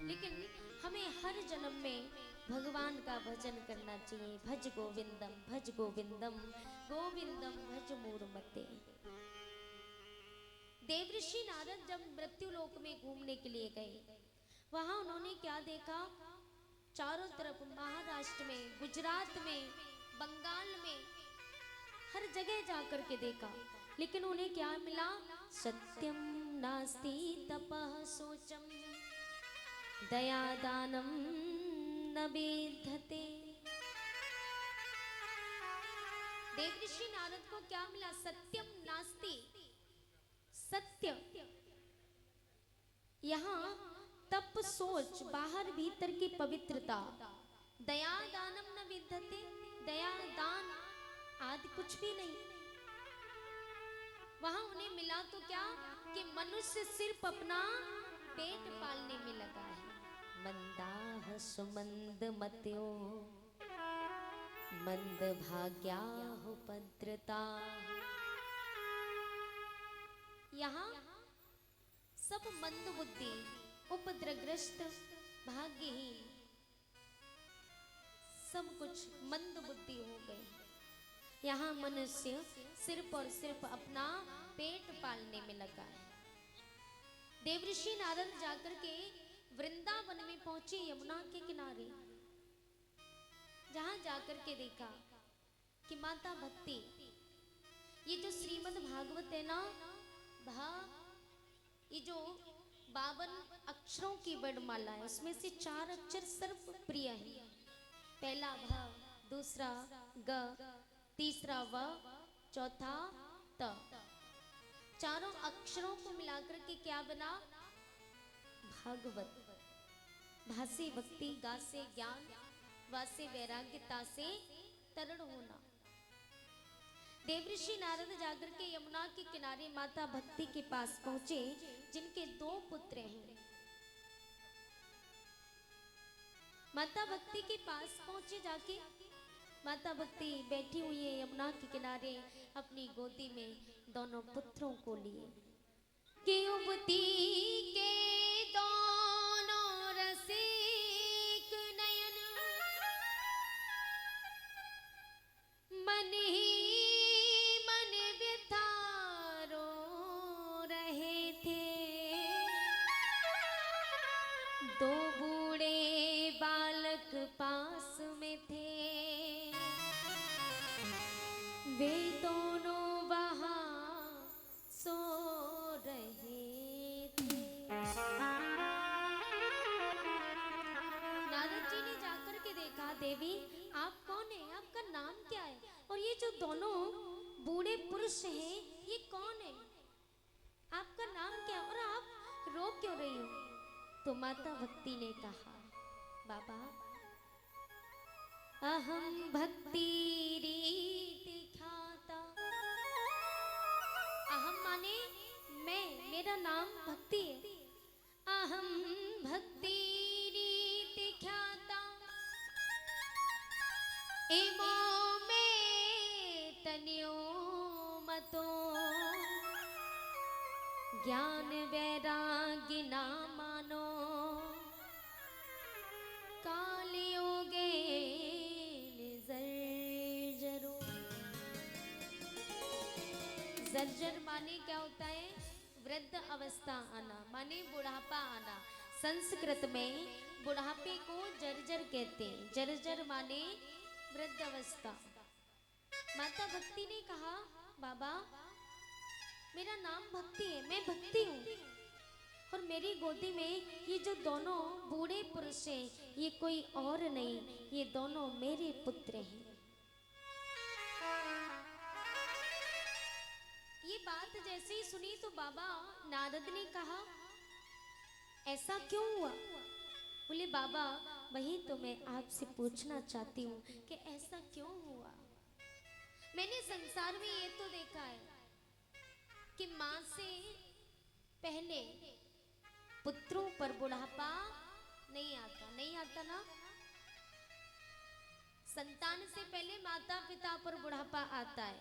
लेकिन हमें हर जन्म में भगवान का भजन करना चाहिए। भज गोविंदम भज गोविंदम, गोविंदम भज मूढ़मते। देवऋषि नारद जब मृत्यु लोक में घूमने के लिए गए, वहां उन्होंने क्या देखा? चारों तरफ महाराष्ट्र में, गुजरात में, बंगाल में, हर जगह जाकर के देखा, लेकिन उन्हें क्या मिला? सत्यम नास्ति तपः शोचम दया दानम न विद्यते। देवऋषि नारद को क्या मिला? सत्यम नास्ति, सत्य। यहाँ तप सोच, बाहर भीतर की पवित्रता, दया दानम न विद्यते, दया दान आदि कुछ भी नहीं। वहां उन्हें मिला तो क्या कि मनुष्य सिर्फ अपना पेट पालने में लगा है। मंदाह सुमंद मत्यो मंद भाग्या हो पद्रता। यहाँ सब मंद बुद्धि, उपद्रवग्रस्त, भाग्यहीन, सब कुछ मंद बुद्धि हो गए। यहाँ मनुष्य सिर्फ और सिर्फ अपना पेट पालने में लगा है। देवऋषि नारद जाकर के वृंदावन में पहुंचे, यमुना के किनारे, जहां जाकर के देखा कि माता भक्ति, ये जो श्रीमद् भागवत है ना, ये जो 52 अक्षरों की वर्णमाला है, उसमें से 4 अक्षर सर्व प्रिय है। पहला भ, दूसरा ग, तीसरा व, चौथा त। चारों अक्षरों को मिलाकर के क्या बना? भागवत। भासे भक्ति, गासे ज्ञान, वासे वैराग्यता से तरण होना। देवऋषि नारद जाकर के यमुना के किनारे माता भक्ति के पास पहुंचे, जिनके 2 पुत्र हैं। माता भक्ति के पास पहुंचे, जाके माता भक्ति बैठी हुई है यमुना के किनारे, अपनी गोदी में दोनों पुत्रों को लिए। कि युवती के दोनों रसिक नयन मन ही मन व्यथा रो रहे थे। 2 बूढ़े बालक पास में थे, वे दोनों वहां सो रहे थे। नारद जी ने जाकर के देखा, देवी आप कौन है? आपका नाम क्या है? और ये जो दोनों बूढ़े पुरुष हैं, ये कौन है? आपका नाम क्या है और आप रो क्यों रही हो? तो माता भक्ति ने कहा, बाबा अहम भक्ति रीति ख्याता। अहम माने मैं, मेरा नाम भक्ति है। अहम भक्ति रीति ख्याता एमो में तनियो मतो ज्ञान वैराग्य ना मानो कालयोगे जर्जरो। जर्जर माने क्या होता है? वृद्ध अवस्था आना, माने बुढ़ापा आना। संस्कृत में बुढ़ापे को जर्जर कहते हैं। जर्जर माने वृद्ध अवस्था। माता भक्ति ने कहा, बाबा मेरा नाम भक्ति है, मैं भक्ति हूँ, और मेरी गोदी में ये जो दोनों बूढ़े पुरुष हैं, ये कोई और नहीं, ये दोनों मेरे पुत्र हैं। ये बात जैसे ही सुनी तो बाबा नारद ने कहा, ऐसा क्यों हुआ? बोले बाबा वही तो मैं आपसे पूछना चाहती हूँ कि ऐसा क्यों हुआ। मैंने संसार में ये तो देखा है कि माँ से पहले पुत्रों पर बुढ़ापा नहीं आता ना। संतान से पहले माता पिता पर बुढ़ापा आता है,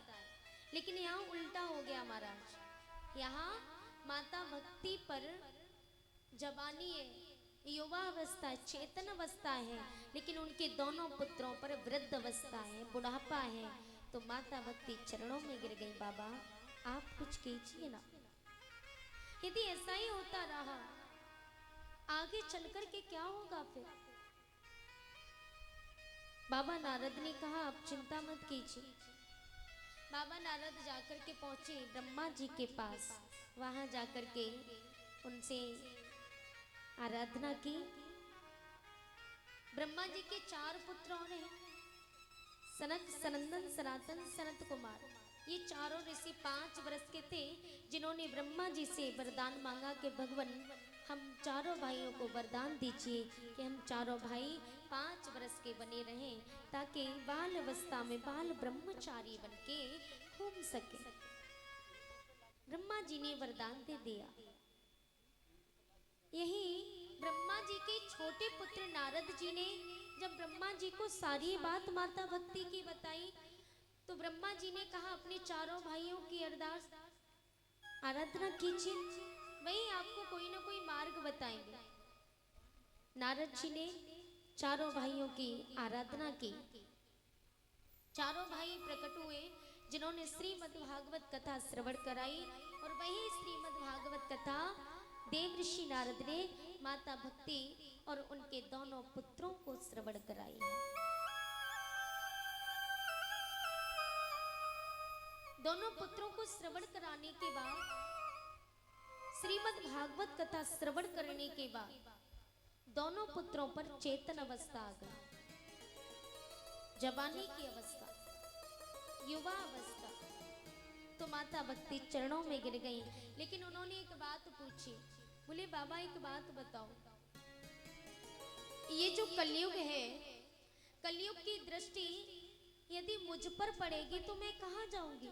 लेकिन यहाँ उल्टा हो गया महाराज। यहाँ माता भक्ति पर जवानी है, युवा अवस्था है, चेतन अवस्था है, लेकिन उनके दोनों पुत्रों पर वृद्ध अवस्था है, बुढ़ापा है। तो माता भक्ति चरणों में गिर गई, बाबा आप कुछ कीजिए ना। यदि ऐसा ही होता रहा आगे चलकर के क्या होगा फिर? बाबा नारद ने कहा आप चिंता मत कीजिए। बाबा नारद जाकर के पहुंचे ब्रह्मा जी के पास, वहां जाकर के उनसे आराधना की। ब्रह्मा जी के 4 पुत्र और हैं, सनक, सनंदन, सनातन, सनत कुमार। ये चारों ऋषि 5 वर्ष के थे, जिन्होंने ब्रह्मा जी से वरदान मांगा कि भगवान हम चारों भाइयों को वरदान दीजिए कि हम चारों भाई 5 वर्ष के बने रहें, ताकि बाल अवस्था में बाल ब्रह्मचारी बन के घूम सके। ब्रह्मा जी ने वरदान दे दिया। यही ब्रह्मा जी के छोटे पुत्र नारद जी ने जब ब्रह्मा जी को सारी बात माता भक्ति की बताई, तो ब्रह्मा जी ने कहा अपने चारों भाइयों की अरदास आराधना कीजिए, वही आपको कोई ना कोई मार्ग बताएंगे। नारद जी ने चारों भाइयों की आराधना की। चारों भाई प्रकट हुए, जिन्होंने श्रीमद् भागवत कथा श्रवण कराई, और वही श्रीमद् भागवत कथा देव ऋषि नारद ने माता भक्ति और उनके दोनों पुत्रों को श्रवण कराई। दोनों पुत्रों को श्रवण कराने के बाद, श्रीमद् भागवत कथा श्रवण करने के बाद दोनों पुत्रों पर चेतन अवस्था आ गई, जवानी की अवस्था, युवा अवस्था। तो माता भक्ति चरणों में गिर गई, लेकिन उन्होंने एक बात पूछी, बोले बाबा एक बात बताओ, ये जो कलयुग है, कलयुग की दृष्टि यदि मुझ पर पड़ेगी तो मैं कहाँ जाऊंगी?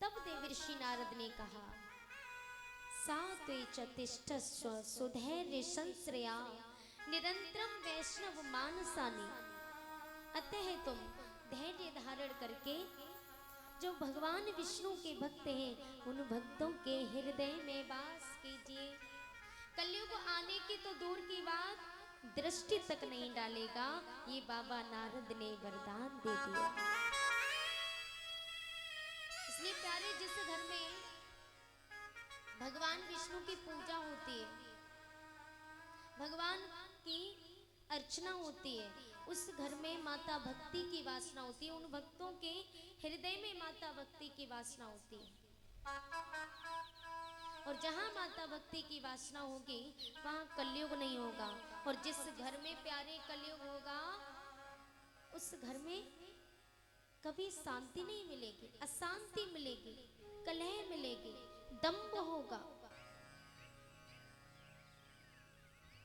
तब देवर्षि नारद ने कहा सात्वे च तिष्ठस्व सुधैर्य संश्रया निरंतरम वैष्णव मानसानि। अतः तुम धैर्य धारण करके जो भगवान विष्णु के भक्त हैं, उन भक्तों के हृदय में वास कीजिए। कलयुग आने की तो दूर की बात, दृष्टि तक नहीं डालेगा, ये बाबा नारद ने वरदान दे दिया। इसलिए प्यारे, जिस घर में भगवान विष्णु की पूजा होती है, भगवान की अर्चना होती है, उस घर में माता भक्ति की वासना होती है, उन भक्तों के हृदय में माता भक्ति की वासना होती है। और जहां माता भक्ति की वासना होगी वहां कलयुग नहीं होगा। और जिस घर में प्यारे कलयुग होगा, उस घर में कभी शांति नहीं मिलेगी, अशांति मिलेगी, कलह मिलेगी, दंभ होगा,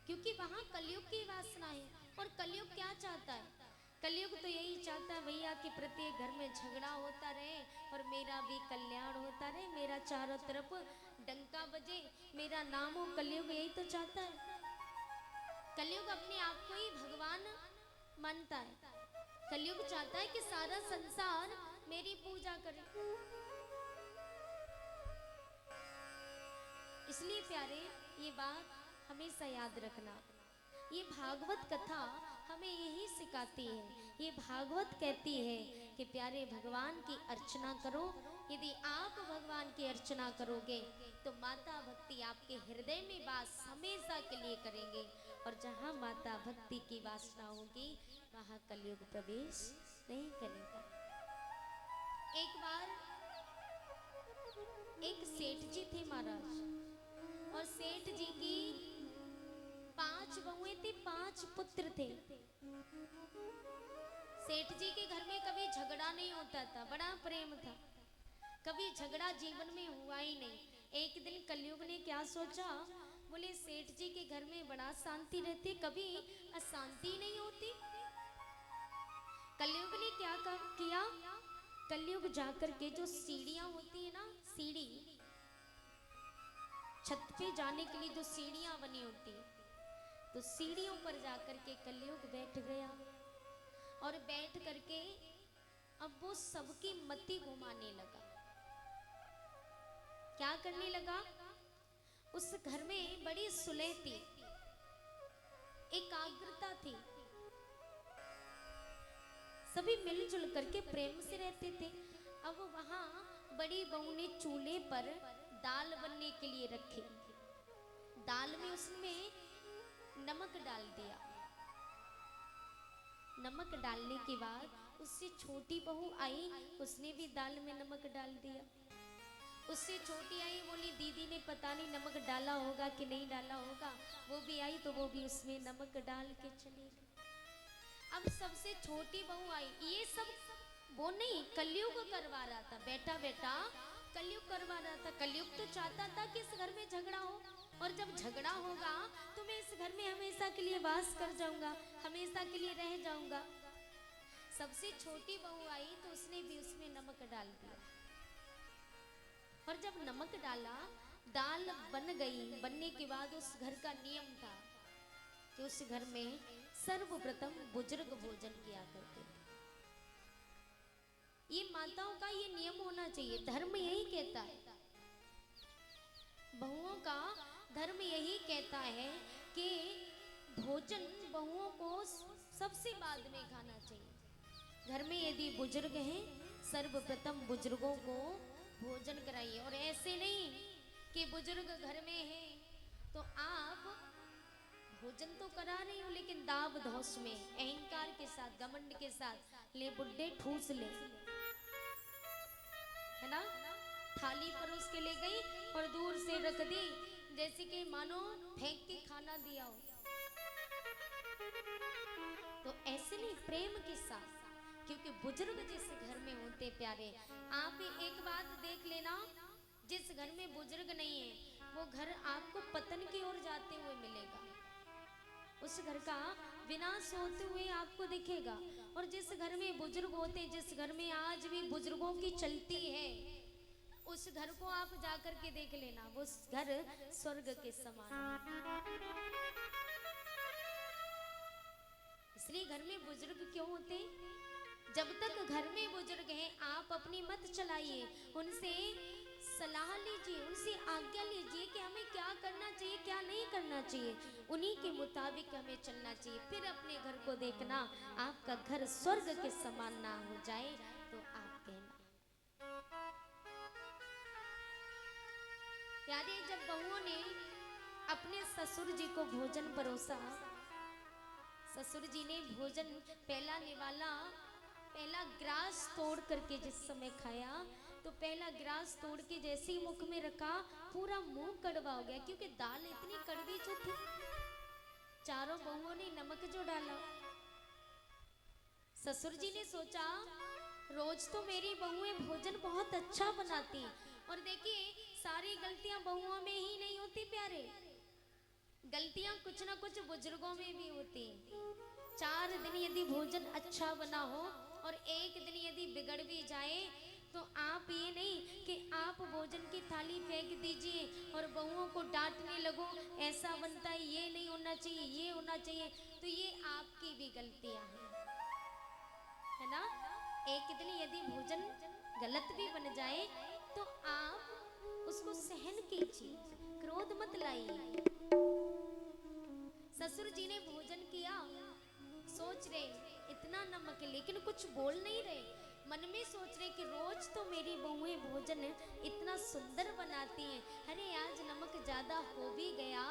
क्योंकि वहां कलयुग की वासना है। और कलयुग क्या चाहता है? कलयुग तो यही चाहता है भैया कि प्रत्येक घर में झगड़ा होता रहे और मेरा भी कल्याण होता रहे, मेरा चारों तरफ डंका बजे, मेरा नाम हो। कलयुग यही तो चाहता है। कलयुग अपने आप को ही भगवान मानता है। कलयुग चाहता है कि सारा संसार मेरी पूजा करे। इसलिए प्यारे, ये बात हमेशा याद रखना। ये भागवत कथा हमें यही सिखाती है। ये भागवत कहती है कि प्यारे भगवान की अर्चना करो। यदि आप भगवान की अर्चना करोगे तो माता भक्ति आपके हृदय में वास हमेशा के लिए करेंगे। और जहाँ माता भक्ति की वासना होगी वहाँ कलयुग प्रवेश नहीं करेगा। एक बार एक सेठ जी थे महाराज, और सेठ जी की 5 बहुएं थी, 5 पुत्र थे। सेठ जी के घर में कभी झगड़ा नहीं होता था, बड़ा प्रेम था, कभी झगड़ा जीवन में हुआ ही नहीं। एक दिन कलयुग ने क्या सोचा, बोले सेठ जी के घर में बड़ा शांति रहती, कभी अशांति नहीं होती। कलयुग ने क्या किया, कलयुग जाकर के जो सीढ़ियां होती है ना, सीढ़ी, छत पे जाने के लिए जो सीढ़ियां बनी होती है, तो सीढ़ियों पर जाकर के कलयुग बैठ गया। और बैठ करके अब वो सबकी मति घुमाने लगा। क्या करने लगा? उस घर में बड़ी सुलह थी, एकाग्रता थी, सभी मिलजुल करके प्रेम से रहते थे। अब वहां बड़ी बहू ने चूल्हे पर दाल बनने के लिए रखी, दाल में उसमें नमक डाल दिया। नमक डालने के बाद उससे छोटी बहू आई, उसने भी दाल में नमक डाल दिया। उससे छोटी आई, बोली दीदी ने पता नहीं नमक डाला होगा कि नहीं डाला होगा। वो भी आई तो वो भी उसमें नमक डाल के चली गई। अब सबसे छोटी बहू आई, ये सब वो नहीं कलयुग करवा रहा था, बेटा बेटा कलयुग करवा रहा था। कलयुग तो चाहता था कि इस घर में झगड़ा हो, और जब झगड़ा होगा तो मैं इस घर में हमेशा के लिए वास कर जाऊंगा, हमेशा के लिए रह जाऊंगा। सबसे छोटी बहू आई तो उसने भी उसमें नमक डाल दिया, और जब नमक डाला दाल बन गई। बनने के बाद उस घर का नियम था कि उस घर में सर्वप्रथम बुजुर्ग भोजन किया करते थे। ये माताओं का ये नियम होना चाहिए, धर्म यही कहता है, बहुओं का धर्म यही कहता है कि भोजन बहुओं को सबसे बाद में खाना चाहिए। घर में यदि बुजुर्ग हैं, सर्वप्रथम बुजुर्गों को भोजन कराइए। और ऐसे नहीं कि बुजुर्ग घर में हैं तो आप भोजन तो करा रही हो लेकिन दाब धौस में अहंकार के साथ, घमंड के साथ, ले बुड्ढे ठूस ले, है ना। थाली परोस के ले गई और दूर से रख दी, जैसे कि मानो फेंक के खाना दिया हो। तो ऐसे नहीं, प्रेम के साथ, क्योंकि बुजुर्ग जिस घर में होते प्यारे, आप एक बात देख लेना, जिस घर में बुजुर्ग नहीं है वो घर आपको पतन की ओर जाते हुए मिलेगा, उस घर का विनाश होते हुए आपको दिखेगा। और जिस घर में बुजुर्ग होते, जिस घर में आज भी बुजुर्गों की चलती है, उस घर को आप जाकर के देख लेना, वो घर स्वर्ग के समान। इसलिए घर में बुजुर्ग क्यों होते? जब तक घर में बुजुर्ग हैं आप अपनी मत चलाइए, उनसे सलाह लीजिए, उनसे आज्ञा लीजिए कि हमें क्या करना चाहिए क्या नहीं करना चाहिए, उन्हीं के मुताबिक हमें चलना चाहिए। फिर अपने घर को देखना, आपका घर स्वर्ग के समान ना हो जाए तो आप कहना। यानी जब बहुओं ने अपने ससुर जी को भोजन परोसा, ससुर जी ने भोजन पहला निवाला, पहला ग्रास तोड़ करके जिस समय खाया, तो पहला ग्रास तोड़ के जैसे ही मुख में रखा पूरा मुंह कड़वा हो गया, क्योंकि दाल इतनी कड़वी जो थी। चारों बहुओं ने नमक जो डाला, ससुर जी ने सोचा रोज तो मेरी बहुएं भोजन बहुत अच्छा बनाती, और देखिए सारी गलतियां बहुओं में ही नहीं होती प्यारे, गलतियां कुछ ना कुछ बुजुर्गों में भी होती। 4 दिन यदि भोजन अच्छा बना हो और एक दिन यदि बिगड़ भी जाए, तो आप ये नहीं कि आप भोजन की थाली फेंक दीजिए और बहुओं को डांटने लगो, ऐसा बनता है, ये नहीं होना चाहिए, ये होना चाहिए। तो ये आपकी भी गलतियां हैं, है ना। एक दिन यदि भोजन गलत भी बन जाए तो आप उसको सहन कीजिए, क्रोध मत लाइए। ससुर जी ने भोजन किया, सोच रहे इतना नमक, लेकिन कुछ बोल नहीं रहे, मन में सोच रहे कि रोज तो मेरी बहुएं भोजन इतना सुंदर बनाती हैं, अरे आज नमक ज्यादा हो भी गया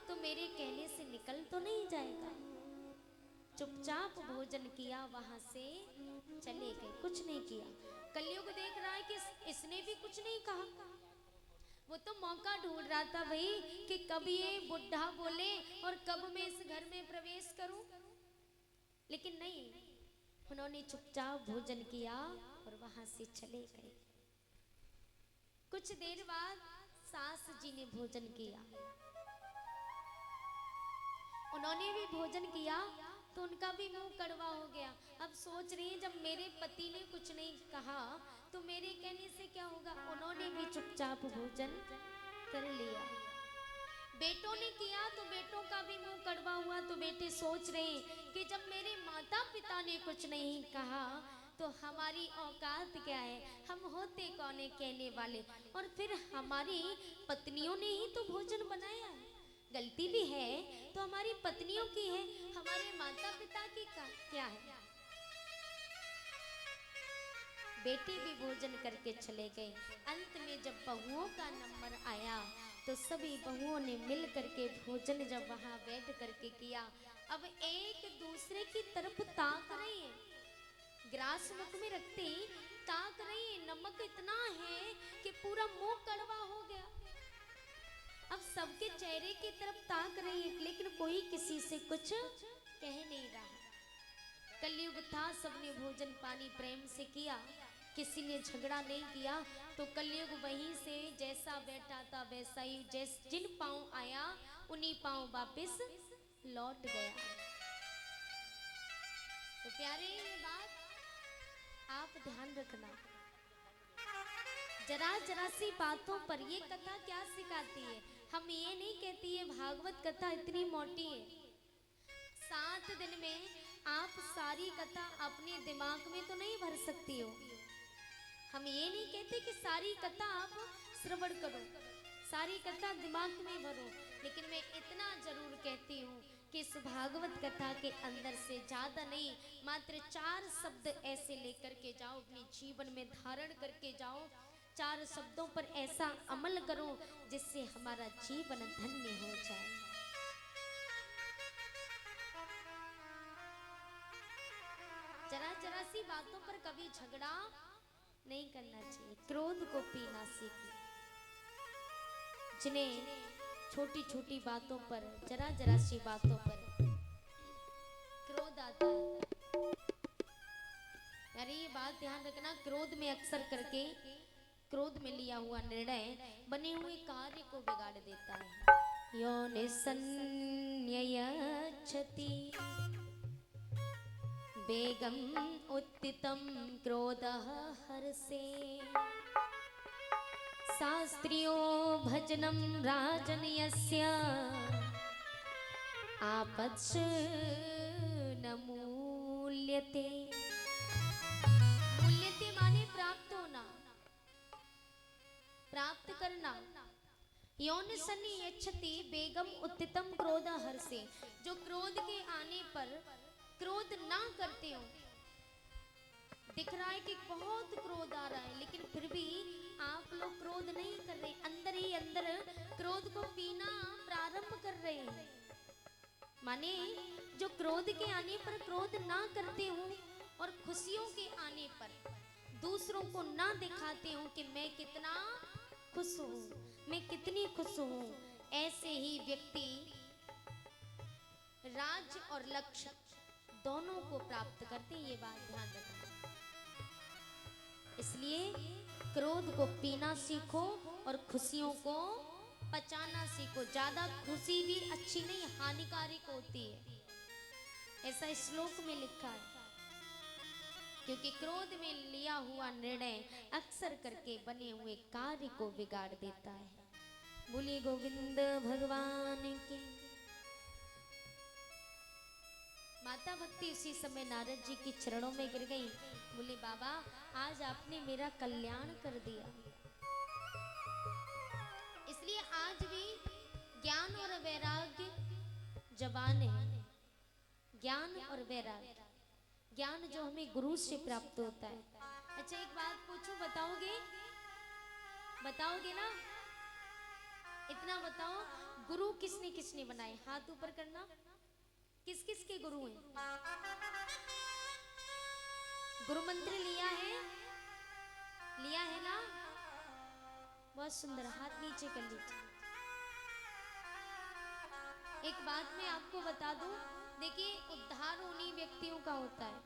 तो मेरे कहने से निकल तो नहीं जाएगा। चुपचाप भोजन किया, वहां से चले गए, कुछ नहीं किया। कलयुग देख रहा है कि इसने भी कुछ नहीं कहा, वो तो मौका ढूंढ रहा था भाई कि कब ये बुढ़ा बोले और कब मैं इस घर में प्रवेश करूं, लेकिन नहीं, उन्होंने चुपचाप भोजन किया और वहां से चले गए। कुछ देर बाद सास जी ने भोजन किया, उन्होंने भी भोजन किया तो उनका भी मुंह कड़वा हो गया। अब सोच रही है जब मेरे पति ने कुछ नहीं कहा तो मेरे कहने से क्या होगा, उन्होंने भी चुपचाप भोजन कर लिया। बेटों ने किया तो बेटों का भी मुंह कड़वा हुआ, तो बेटे सोच रहे कि जब मेरे माता पिता ने कुछ नहीं कहा तो हमारी औकात क्या है, हम होते कौन है कहने वाले, और फिर हमारी पत्नियों ने ही तो भोजन बनाया है, गलती भी है तो हमारी पत्नियों की है, हमारे माता पिता की क्या है। बेटे भी भोजन करके चले गए। अंत में जब बहुओं का नंबर आया तो सभी बहुओं ने मिल करके भोजन जब वहां बैठ करके किया, अब एक दूसरे की तरफ ताक रही है, ग्रास मुख में रखते ही ताक रही है। नमक इतना है कि पूरा मुंह कड़वा हो गया। अब सबके चेहरे की तरफ ताक रही है लेकिन कोई किसी से कुछ कह नहीं रहा। कलयुग था, सबने भोजन पानी प्रेम से किया, किसी ने झगड़ा नहीं किया। तो कलयुग वहीं से जैसा बैठा था वैसा ही, जिन पांव आया उन्हीं पांव वापस लौट गया। तो प्यारे ये बात आप ध्यान रखना, जरा जरा सी बातों पर ये कथा क्या सिखाती है। हम ये नहीं कहती है भागवत कथा इतनी मोटी है, 7 दिन में आप सारी कथा अपने दिमाग में तो नहीं भर सकती हो। हम ये नहीं कहते कि सारी कथा आप श्रवण करो, सारी कथा दिमाग में भरो, लेकिन मैं इतना जरूर कहती हूँ कि इस भागवत कथा के अंदर से ज्यादा नहीं, मात्र 4 शब्द ऐसे लेकर के जाओ, अपने जीवन में धारण करके जाओ। 4 शब्दों पर ऐसा अमल करो जिससे हमारा जीवन धन्य हो जाए। जरा जरा सी बातों पर कभी झगड़ा नहीं करना चाहिए, क्रोध को पीना सीखिए। जिन्हें छोटी छोटी बातों पर, जरा जरा सी बातों पर क्रोध आता है, अरे ये बात ध्यान रखना, क्रोध में अक्सर करके क्रोध में लिया हुआ निर्णय बने हुए कार्य को बिगाड़ देता है। यो निसन्ययच्छति बेगम उत्थितं क्रोधः हर्षे, शास्त्रियो भजनं राजन् यस्य आपत्स न मूल्यते। मूल्यते माने प्राप्त होना, प्राप्त करना। यौन सन्नि यच्छति बेगम उत्थितं क्रोध हर्षे, जो क्रोध के आने पर क्रोध ना करते हो। दिख रहा है कि बहुत क्रोध आ रहा है लेकिन फिर भी आप लोग क्रोध नहीं कर रहे, अंदर ही अंदर क्रोध को पीना प्रारंभ कर रहे हैं। माने जो क्रोध के आने पर क्रोध ना करते हो और खुशियों के आने पर दूसरों को ना दिखाते हो कि मैं कितना खुश हूँ, मैं कितनी खुश हूँ, ऐसे ही व्यक्ति राज्य और लक्ष्य दोनों को प्राप्त करते हैं। ये बात ध्यान रखना, इसलिए क्रोध को पीना सीखो और खुशियों को पचाना सीखो। ज्यादा खुशी भी अच्छी नहीं, हानिकारक होती है, ऐसा श्लोक में लिखा है। क्योंकि क्रोध में लिया हुआ निर्णय अक्सर करके बने हुए कार्य को बिगाड़ देता है। बोलिए गोविंद भगवान की। माता भक्ति उसी समय नारद जी के चरणों में गिर गई, बोले बाबा आज आपने मेरा कल्याण कर दिया। इसलिए आज भी ज्ञान और वैराग्य जवान है, ज्ञान और वैराग्य। ज्ञान जो हमें गुरु से प्राप्त होता है। अच्छा एक बात पूछूं, बताओगे? बताओगे ना? इतना बताओ, गुरु किसने किसने बनाए? हाथ ऊपर करना। किस किस के गुरु हैं? गुरु मंत्र लिया है? लिया है ना? बहुत सुंदर, हाथ नीचे कर लीजिए। एक बात मैं आपको बता दूं, देखिए उद्धार उन्हीं व्यक्तियों का होता है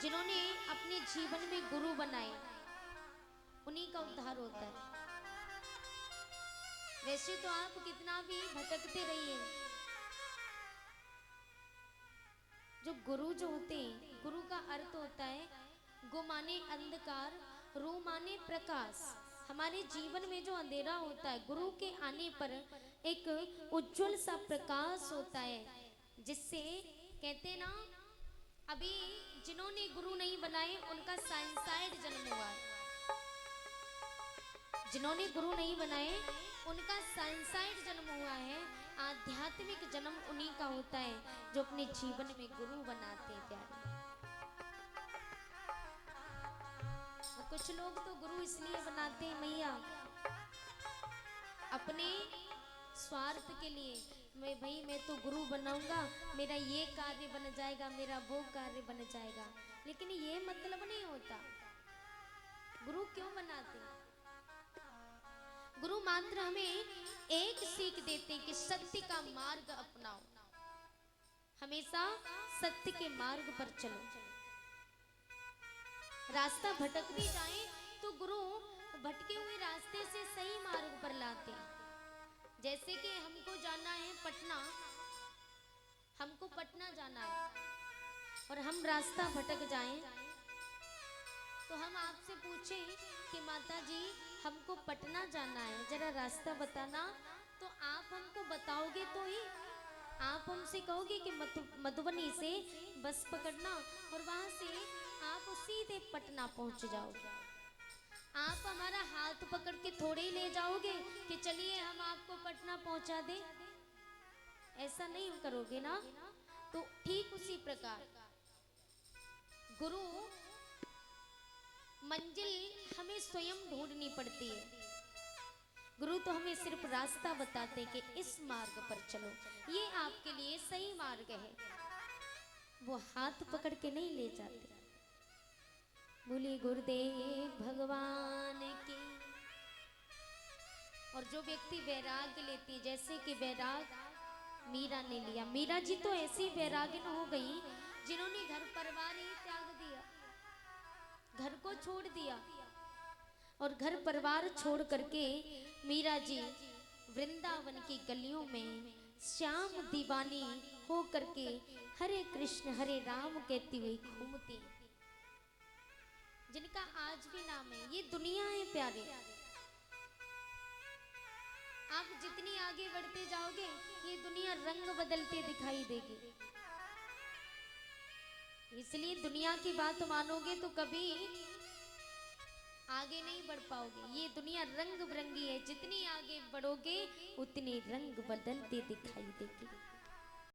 जिन्होंने अपने जीवन में गुरु बनाए, उन्हीं का उद्धार होता है। वैसे तो आप कितना भी भटकते रहिए, जो गुरु जो होते हैं, गुरु का अर्थ होता है गु माने अंधकार, रू माने प्रकाश। हमारे जीवन में जो अंधेरा होता है, गुरु के आने पर एक उज्जवल सा प्रकाश होता है, जिससे कहते ना, अभी जिन्होंने गुरु नहीं बनाए उनका साइंसाइड जन्म हुआ है। जिन्होंने गुरु नहीं बनाए उनका सांसारिक जन्म हुआ है, आध्यात्मिक जन्म उन्हीं का होता है जो अपने जीवन में गुरु बनाते हैं प्यारे। और कुछ लोग तो गुरु इसलिए बनाते हैं मैया अपने स्वार्थ के लिए, मैं तो गुरु बनाऊंगा, मेरा ये कार्य बन जाएगा, मेरा वो कार्य बन जाएगा। लेकिन ये मतलब नहीं होता। गुरु क्यों बनाते हैं? गुरु मात्र हमें एक सीख देते कि सत्य का मार्ग अपनाओ, हमेशा सत्य के मार्ग पर चलो। रास्ता भटक भी जाए तो गुरु भटके हुए रास्ते से सही मार्ग पर लाते हैं। जैसे कि हमको जाना है पटना, हमको पटना जाना है और हम रास्ता भटक जाएं तो हम आपसे पूछें कि माता जी हमको पटना जाना है, जरा रास्ता बताना, तो आप हमको बताओगे तो ही। आप हमसे कहोगे कि मधुबनी से बस पकड़ना और वहां से आप सीधे पटना पहुंच जाओगे। आप हमारा हाथ पकड़ के थोड़े ही ले जाओगे कि चलिए हम आपको पटना पहुंचा दें, ऐसा नहीं करोगे ना। तो ठीक उसी प्रकार गुरु मंजिल हमें स्वयं ढूंढनी पड़ती है। गुरु तो हमें सिर्फ रास्ता बताते कि इस मार्ग पर चलो, ये आपके लिए सही मार्ग है, वो हाथ पकड़ के नहीं ले जाते। बोलिए गुरुदेव भगवान की। और जो व्यक्ति वैराग्य लेती, जैसे कि वैराग मीरा ने लिया, मीरा जी तो ऐसी वैरागिन हो गई जिन्होंने घर परिवार ही त्याग दिया, घर को छोड़ दिया और घर परिवार छोड़ करके मीरा जी वृंदावन की गलियों में श्याम दीवानी हो करके हरे कृष्ण हरे राम कहती हुई घूमती, जिनका आज भी नाम है। ये दुनिया है प्यारे, आप जितनी आगे बढ़ते जाओगे ये दुनिया रंग बदलते दिखाई देगी। इसलिए दुनिया की बात मानोगे तो कभी आगे नहीं बढ़ पाओगे। ये दुनिया रंग बिरंगी है, जितनी आगे बढ़ोगे उतनी रंग बदलते दिखाई देगी।